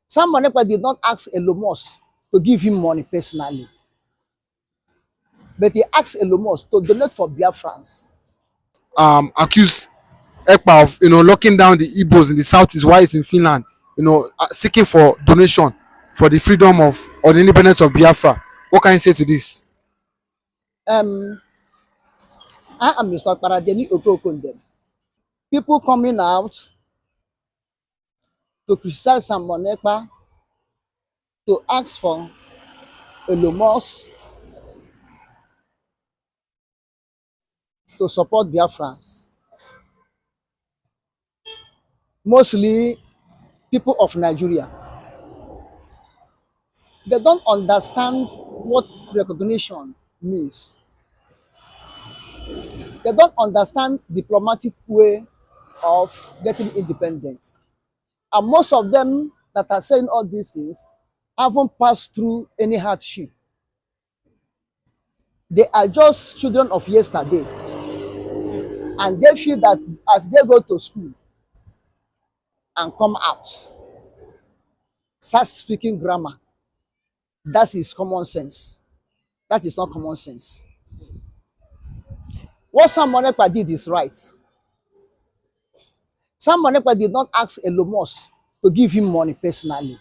Simon Ekpa did not ask Elon Musk to give him money personally, but he asked Elon Musk to donate for Biafrans. Accuse Ekpa of locking down the Igbos in the southeast while he's in Finland, seeking for donation for the freedom of or the independence of Biafra. What can you say to this? I am Mr. Paradeni Okokondem. People coming out to criticize Simon Ekpa, to ask for Elon Musk to support Biafrans. Mostly people of Nigeria. They don't understand what recognition means. They don't understand diplomatic way of getting independence. And most of them that are saying all these things haven't passed through any hardship. They are just children of yesterday. And they feel that as they go to school and come out, start speaking grammar, that is common sense. That is not common sense. What Simon Ekpa did is right. Simon Ekpa did not ask Elon Musk to give him money personally,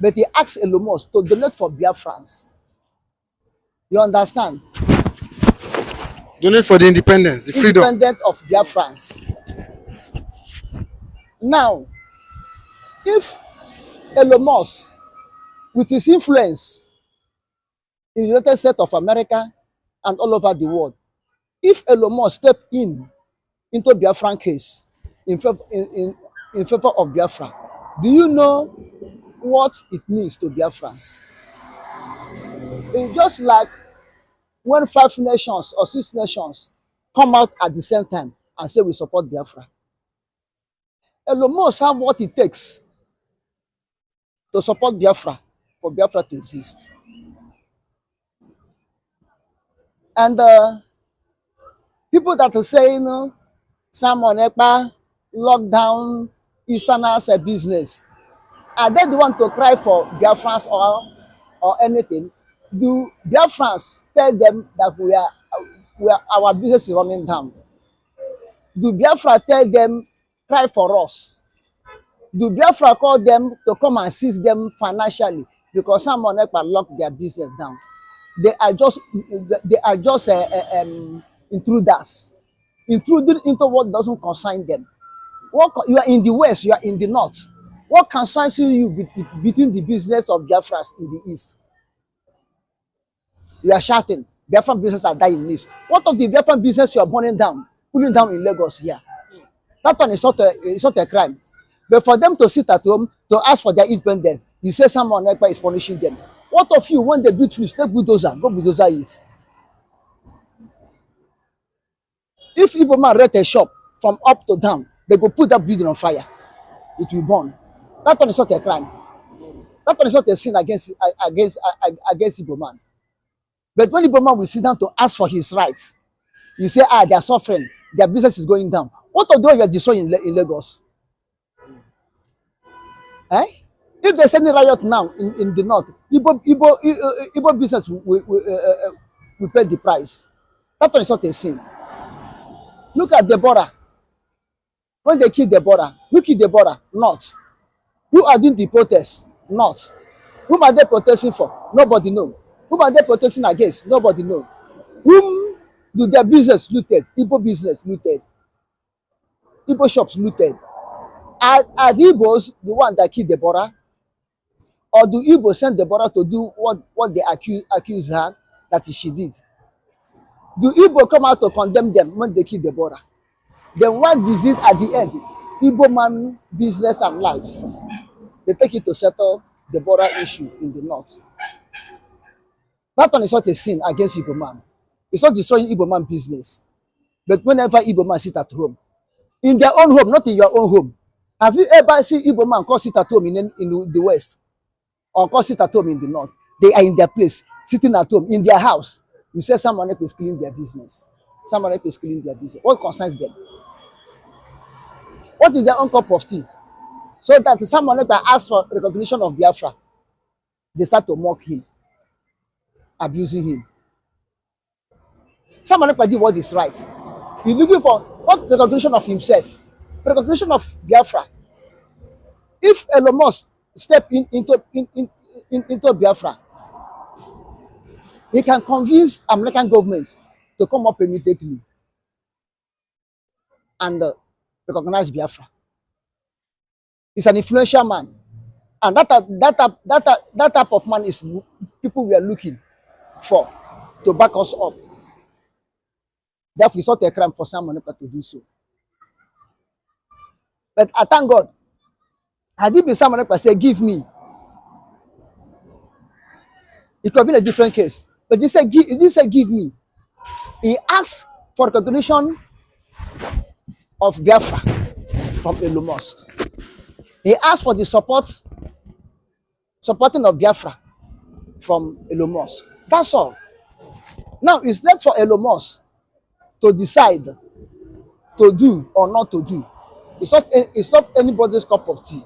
but he asked Elon Musk to donate for Biafrans. You understand? Donate for the independence, the freedom. Independent of Biafrans. Now, if Elon Musk, with his influence in the United States of America and all over the world, if Elon Musk step into Biafran case in favor of Biafra, do you know what it means to Biafrans? It's just like when 5 nations or 6 nations come out at the same time and say we support Biafra. Elon Musk have what it takes to support Biafra, for Biafra to exist. And people that are saying Simon Ekpa locked down Easterners business, are they the one to cry for Biafrans or anything? Do Biafrans tell them that our business is running down? Do Biafra tell them cry for us? Do Biafra call them to come and assist them financially because Simon Ekpa locked their business down? They are just intruders, intruding into what doesn't concern them. You are in the west, you are in the north. What concerns you between the business of Biafrans in the east? You are shouting, Biafran business are dying in the east. What of the Biafran business you are burning down, pulling down in Lagos here? That one is not a crime. But for them to sit at home to ask for their independence, you say Simon Ekpa is punishing them. What of you, when they beat fish, take bulldozer, go bulldozer it. If Igbo man rent a shop from up to down, they go put that building on fire. It will burn. That one is not a crime. That one is not a sin against Igbo man. But when Igbo man will sit down to ask for his rights, you say, they are suffering, their business is going down. What of those you are destroying in Lagos? Eh? If there's any riot now in the north, Igbo business will pay the price. That one is not a sin. Look at Deborah. When they kill Deborah, who killed Deborah? Not. Who are doing the protests? Not. Whom are they protesting for? Nobody knows. Whom are they protesting against? Nobody knows. Whom do their business looted? Igbo business looted. Igbo shops looted. Are the Igbos the one that killed Deborah? Or do Igbo send Deborah to do what they accuse her that she did? Do Igbo come out to condemn them when they kill Deborah? Then what is it at the end? Igbo man business and life. They take it to settle Deborah issue in the north. That one is not a sin against Igbo man. It's not destroying Igbo man business. But whenever Igbo man sit at home, in their own home, not in your own home. Have you ever seen Igbo man come sit at home in the west? Or come sit at home in the north? They are in their place, sitting at home, in their house. You say someone else is cleaning their business. Someone else is cleaning their business. What concerns them? What is their own cup of tea? So that someone Ekpa asks for recognition of Biafra, they start to mock him, abusing him. Someone Ekpa did what is right. He's looking for what recognition of himself, recognition of Biafra. If Elon Musk step into Biafra, he can convince American government to come up immediately and recognize Biafra. He's an influential man, and that type of man is people we are looking for to back us up. Therefore, it's not a crime for someone to do so. But I thank God, had it been someone who say, "Give me," it could have been a different case. But he said, give me. He asked for recognition of Biafra from Elon Musk. He asked for the supporting of Biafra from Elon Musk. That's all. Now it's left for Elon Musk to decide to do or not to do. It's not anybody's cup of tea.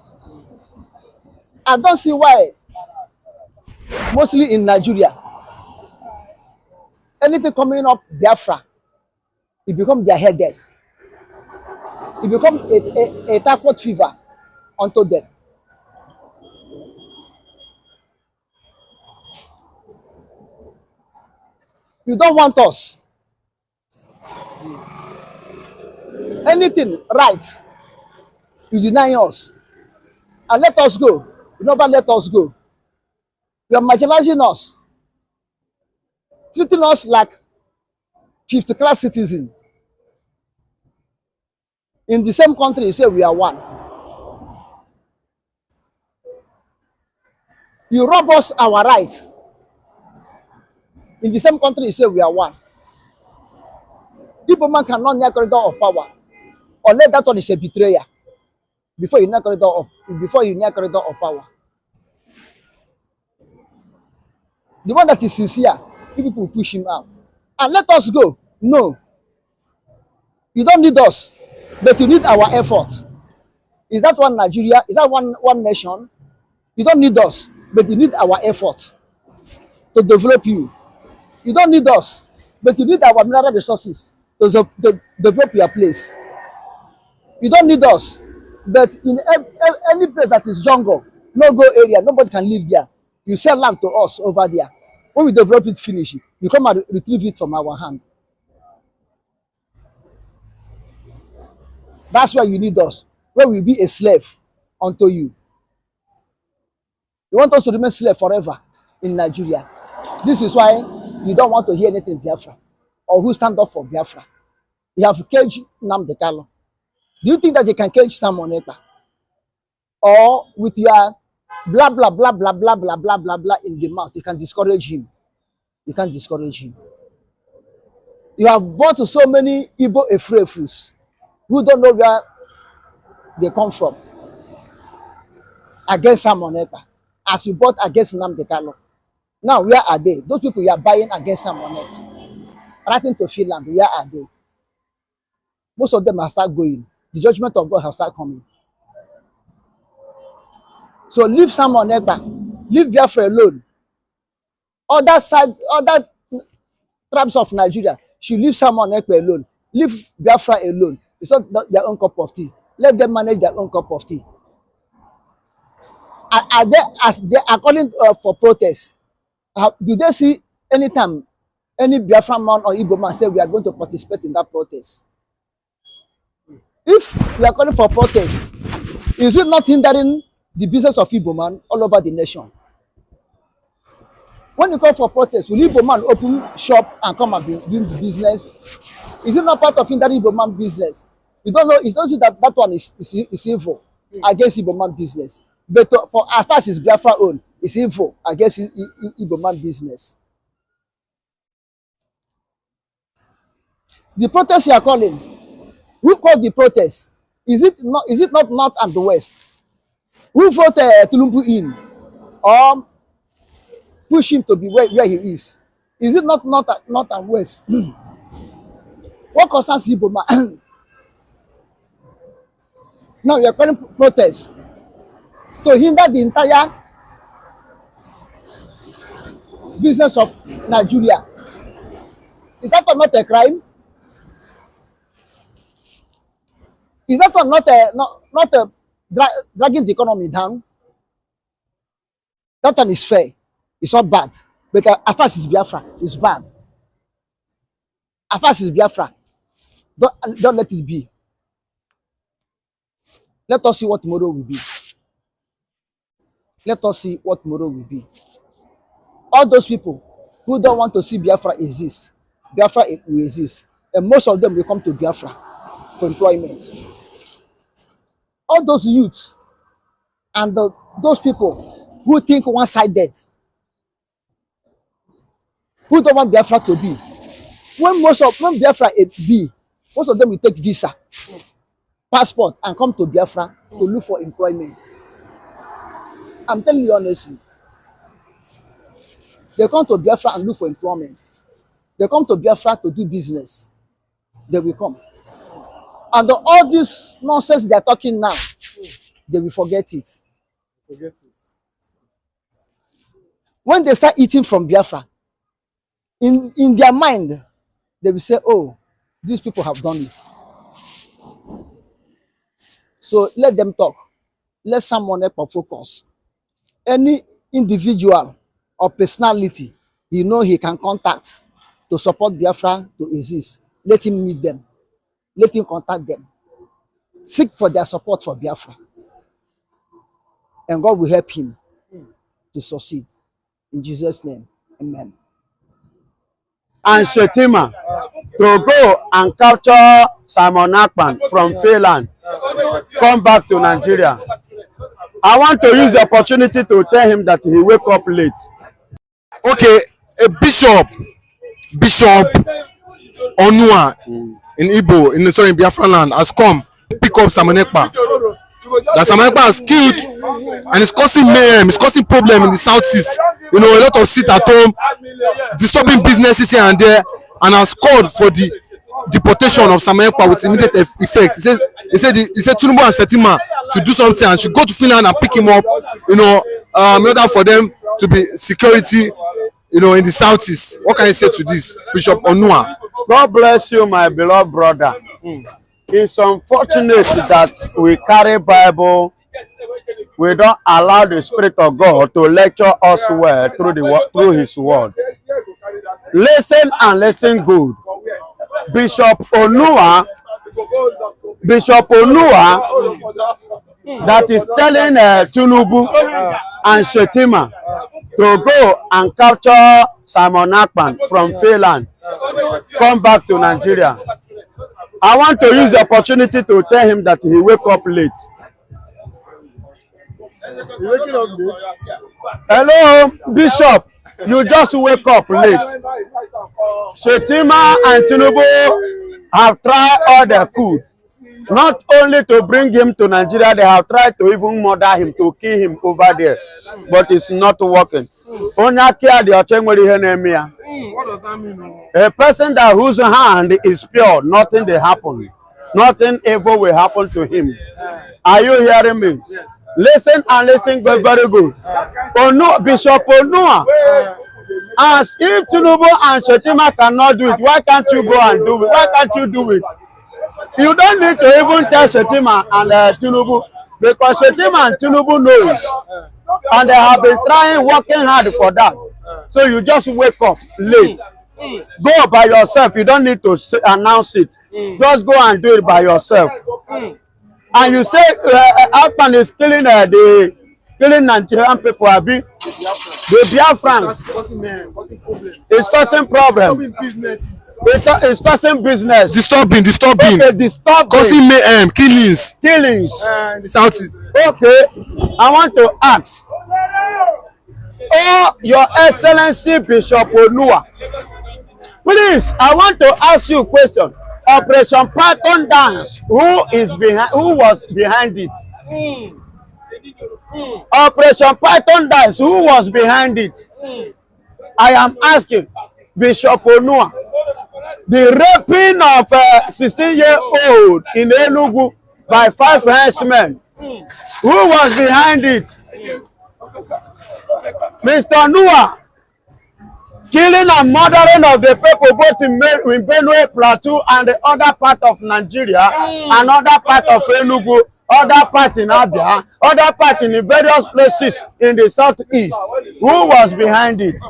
I don't see why, mostly in Nigeria, anything coming up Biafra, it becomes their headache. It becomes a typhoid fever unto them. You don't want us. Anything right, you deny us. And let us go. You never let us go. You are marginalizing us, treating us like 50th-class citizens. In the same country, you say we are one. You rob us our rights. In the same country, you say we are one. People man cannot near corridor of power, unless that one is a betrayer. Before you near corridor of power. The one that is sincere, people push him out. And let us go. No. You don't need us, but you need our effort. Is that one Nigeria? Is that one nation? You don't need us, but you need our effort to develop you. You don't need us, but you need our mineral resources to develop your place. You don't need us, but in any place that is jungle, no-go area, nobody can live there. You sell land to us over there. When we develop it, finish it, you come and retrieve it from our hand. That's why you need us. Where we be a slave unto you. You want us to remain slave forever in Nigeria. This is why you don't want to hear anything Biafra or who stand up for Biafra. You have caged Nnamdi Kanu. Do you think that you can cage someone Ekpa? Or with your blah blah blah blah blah blah blah blah blah in the mouth, you can discourage him. You can't discourage him. You have bought so many Igbo Efrefus who don't know where they come from against someone Ekpa, as you bought against Nnamdi Kanu. Now where are they? Those people you are buying against someone Ekpa, writing to Finland, where are they? Most of them have started going. The judgment of God have started coming. So leave someone Ekpa, leave Biafra alone. Other tribes of Nigeria should leave someone Ekpa alone. Leave Biafra alone. It's not their own cup of tea. Let them manage their own cup of tea. Are they are calling for protest? Do they see anytime any Biafra man or Igbo man say we are going to participate in that protest? If we are calling for protest, is it not hindering the business of Igbo man all over the nation? When you call for protest, will Igbo man open shop and come and be doing the business? Is it not part of hindering Igbo man business? You don't know. You don't see that one is evil against Igbo man business. But for as far as it's Biafra own, it's evil against Igbo man business. The protest you are calling, who called the protest? Is it not North and the West? Who voted Tulumbu in or push him to be where he is? Is it not North and West? What concerns Igbo man? Now you are calling protest. to hinder the entire business of Nigeria. Is that not a crime? Is that not a dragging the economy down? That one is fair. It's not bad. But as far as Biafra, it's bad. As far as Biafra, don't let it be. Let us see what tomorrow will be. Let us see what tomorrow will be. All those people who don't want to see Biafra exist, Biafra will exist. And most of them will come to Biafra for employment. All those youths and those people who think one-sided, who don't want Biafra to be, when Biafra be, most of them will take visa, passport, and come to Biafra to look for employment. I'm telling you honestly. They come to Biafra and look for employment. They come to Biafra to do business. They will come. And all this nonsense they are talking now, they will forget it. Forget it. When they start eating from Biafra, in their mind, they will say, oh, these people have done it. So let them talk. Let someone Ekpa focus. Any individual or personality he can contact to support Biafra to exist, let him meet them. Let him contact them. Seek for their support for Biafra. And God will help him to succeed. In Jesus' name, amen. And Shetima to go and capture Simon Ekpa from Finland, come back to Nigeria. I want to use the opportunity to tell him that he wake up late. Okay, a bishop Onua in Igbo, in Biafra land, has come pick up Simon Ekpa. That Simon Ekpa has killed, and it's causing mayhem, it's causing problem in the southeast. You know, a lot of sit at home, disturbing businesses here and there, and has called for the deportation of Simon Ekpa with immediate effect. He said Tinubu and Shetima should do something and should go to Finland and pick him up. You know, in order for them to be security, you know, in the southeast. What can you say to this, Bishop Onua? God bless you, my beloved brother. It's unfortunate that we carry Bible, we don't allow the Spirit of God to lecture us well through His word. Listen and listen good. Bishop Onua that is telling Tinubu and Shetima to go and capture Simon Ekpa from Finland, come back to Nigeria. I want to use the opportunity to tell him that he wake up late. You waking up late? Hello, Bishop. You just wake up late. Shetima and Tinubu have tried all they could. Not only to bring him to Nigeria, they have tried to even murder him, to kill him over there. But it's not working. What does that mean? A person that whose hand is pure, nothing will happen. Nothing evil will happen to him. Are you hearing me? Listen and listen very good. Bishop Onua, as if Tinubu and Shetima cannot do it, why can't you go and do it? Why can't you do it? You don't need to even tell Shetima and Tinubu, because Shetima and Tinubu knows, and they have been working hard for that. So you just wake up late. Go by yourself. You don't need to announce it. Just go and do it by yourself. And you say Ekpa is killing Nigerian people. The Biafrans. It's causing problem. It's causing business. Disturbing. Okay, disturbing. Causing mayhem, killings. In the southeast. Okay, I want to ask. Oh, Your Excellency Bishop Onua, please, I want to ask you a question. Operation Python Dance, who was behind it? Operation Python Dance, who was behind it? I am asking Bishop Onua, the raping of a 16-year-old in Enugu by 5 henchmen Who was behind it? Mr. Noah. Killing and murdering of the people both in Benue Plateau and the other part of Nigeria, another part of Enugu, other part in Abia, other part in the various places in the southeast. Who was behind it?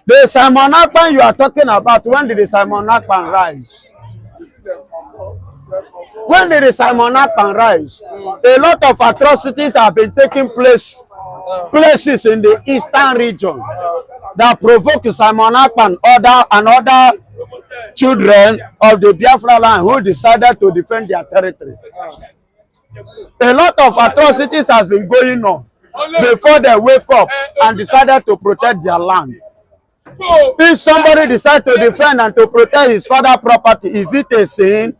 The Simon Ekpa you are talking about, when did the Simon Ekpa rise? When did the Simon Ekpa rise? A lot of atrocities have been taking places in the eastern region that provoke Simon Ekpa and other children of the Biafra land who decided to defend their territory. A lot of atrocities has been going on before they wake up and decided to protect their land. If somebody decides to defend and to protect his father's property, is it a sin?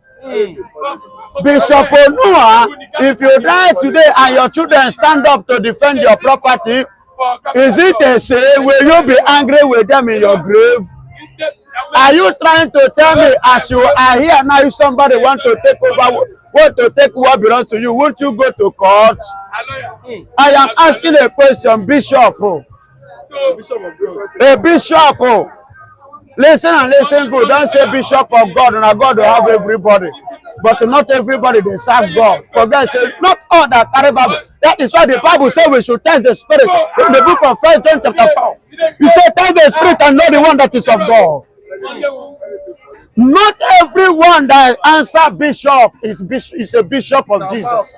Bishop Onua, if you die today and your children stand up to defend your property, is it a sin? Will you be angry with them in your grave? Are you trying to tell me as you are here now, if somebody want to take what belongs to you, won't you go to court? I am asking a question, Bishop. A bishop. Listen and listen good. Don't say bishop of God, and God will have everybody. But not everybody they serve God. For God says, not all that carry Bible. That is why the Bible says we should test the spirit. In the book of 1 John chapter 4. He said, test the spirit and know the one that is of God. Not everyone that answer bishop is a bishop of Jesus.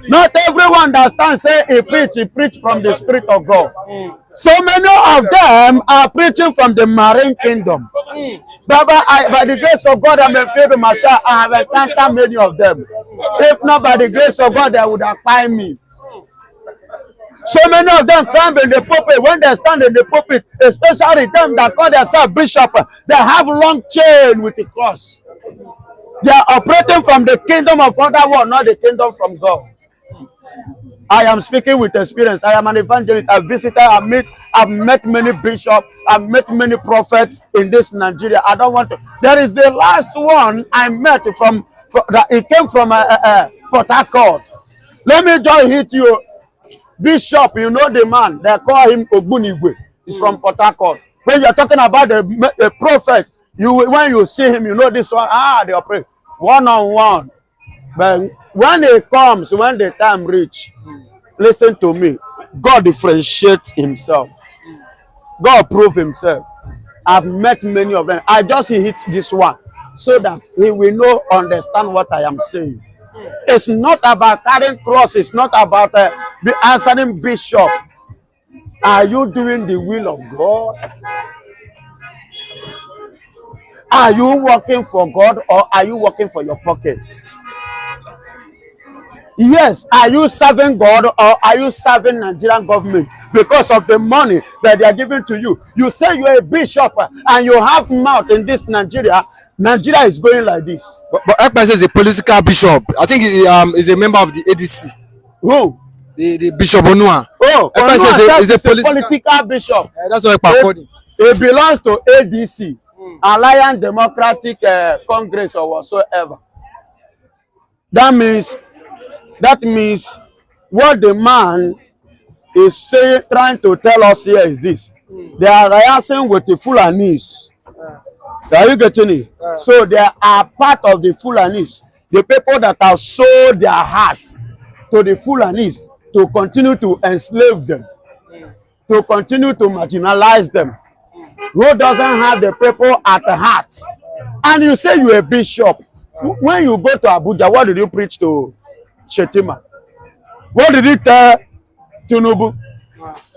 Not everyone that stands say he preach from the spirit of God. So many of them are preaching from the marine kingdom. Baba, by the grace of God, I'm a favorite marshal. I have encountered many of them. If not by the grace of God, they would have find me. So many of them climb in the pulpit. When they stand in the pulpit, especially them that call themselves bishop, they have long chain with the cross. They are operating from the kingdom of other world, not the kingdom from God. I am speaking with experience. I am an evangelist. I visited. I've met many bishops. I've met many prophets in this Nigeria. I don't want to. There is the last one I met from it came from Port Harcourt. Let me just hit you. Bishop, you know the man. They call him Ogbunigwe. He's from Port Harcourt. When you're talking about the prophet, when you see him, you know this one. They operate one-on-one. But when it comes, when the time reach, listen to me. God differentiates himself. God prove himself. I've met many of them. I just hit this one so that he will know, understand what I am saying. It's not about carrying cross. It's not about answering bishop. Are you doing the will of God? Are you working for God or are you working for your pocket? Yes, are you serving God or are you serving Nigerian government because of the money that they are giving to you? You say you're a bishop and you have mouth in this Nigeria. Nigeria is going like this. But Ekpa says a political bishop. I think he is a member of the ADC. Who? The Bishop Onua. Oh, Ekpa says is a political bishop. That's what Ekpa called him. It belongs to ADC, Alliance Democratic Congress or whatsoever. That means what the man is saying, trying to tell us here is this. They are liaising with the Fulanis. Are you getting it? So they are part of the Fulanis. The people that have sold their hearts to the Fulanis to continue to enslave them, to continue to marginalize them. Who doesn't have the people at the heart? And you say you're a bishop. When you go to Abuja, what did you preach to Shetima? What did he tell Tinubu?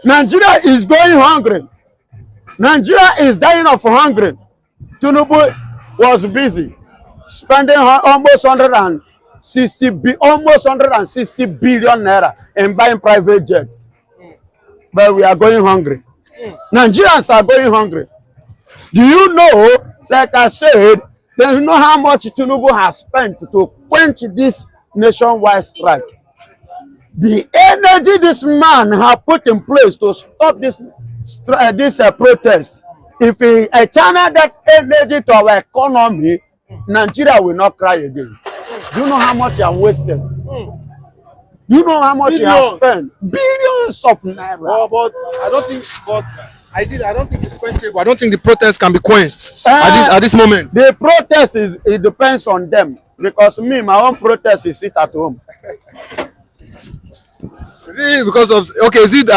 Nigeria is going hungry. Nigeria is dying of hunger. Tinubu was busy spending almost 160 billion naira in buying private jet. But we are going hungry. Nigerians are going hungry. Do you know, like I said, do you know how much Tinubu has spent to quench this nationwide strike? The energy this man has put in place to stop this protest, if he channel that energy to our economy, Nigeria will not cry again. Do you know how much you have wasted? Do you know how much you have spent? Billions of naira. But I don't think. But I don't think it's quenchable. I don't think the protest can be quenched at this moment. The protest it depends on them, because me, my own protest is sit at home. Is it because of Is it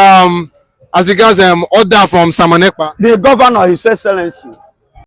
as regards order from Ekpa? The governor, His Excellency,